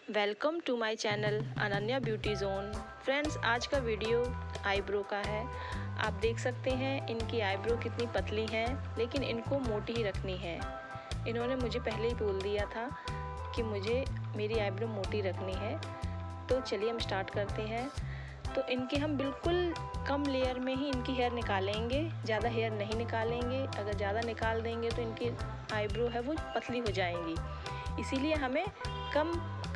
Welcome to my channel Ananya beauty zone. Friends, आज का video eyebrow का है। आप देख सकते हैं इनकी आईब्रो कितनी पतली हैं, लेकिन इनको मोटी ही रखनी है। इन्होंने मुझे पहले ही बोल दिया था कि मुझे मेरी आईब्रो मोटी रखनी है। तो चलिए हम स्टार्ट करते हैं। तो इनके हम बिल्कुल कम लेयर में ही इनकी हेयर निकालेंगे, ज़्यादा हेयर नहीं निकालेंगे। अगर ज़्यादा निकाल देंगे तो इनकी आईब्रो है वो पतली हो जाएंगी। इसीलिए हमें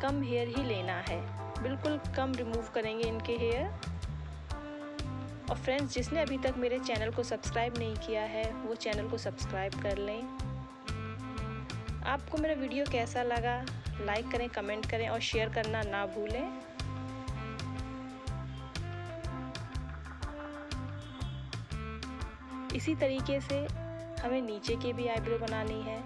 कम हेयर ही लेना है, बिल्कुल कम रिमूव करेंगे इनके हेयर। और फ्रेंड्स, जिसने अभी तक मेरे चैनल को सब्सक्राइब नहीं किया है वो चैनल को सब्सक्राइब कर लें। आपको मेरा वीडियो कैसा लगा लाइक करें, कमेंट करें और शेयर करना ना भूलें। इसी तरीके से हमें नीचे की भी आईब्रो बनानी है,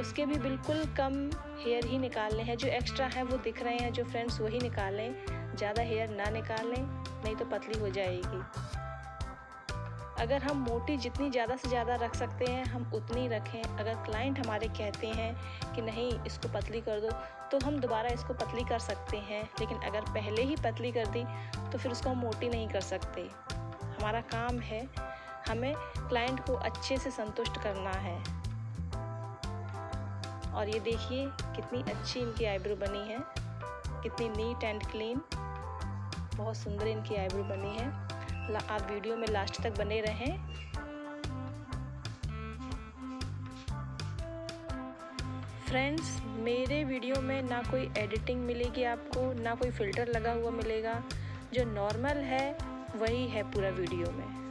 उसके भी बिल्कुल कम हेयर ही निकालने हैं। जो एक्स्ट्रा है वो दिख रहे हैं जो फ्रेंड्स, वही निकालें, ज़्यादा हेयर ना निकालें, नहीं तो पतली हो जाएगी। अगर हम मोटी जितनी ज़्यादा से ज़्यादा रख सकते हैं हम उतनी रखें। अगर क्लाइंट हमारे कहते हैं कि नहीं इसको पतली कर दो, तो हम दोबारा इसको पतली कर सकते हैं। लेकिन अगर पहले ही पतली कर दी तो फिर उसको हम मोटी नहीं कर सकते। हमारा काम है हमें क्लाइंट को अच्छे से संतुष्ट करना है। और ये देखिए कितनी अच्छी इनकी आईब्रो बनी है, कितनी नीट एंड क्लीन, बहुत सुंदर इनकी आईब्रो बनी है। आप वीडियो में लास्ट तक बने रहें। फ्रेंड्स, मेरे वीडियो में ना कोई एडिटिंग मिलेगी आपको, ना कोई फ़िल्टर लगा हुआ मिलेगा। जो नॉर्मल है वही है पूरा वीडियो में।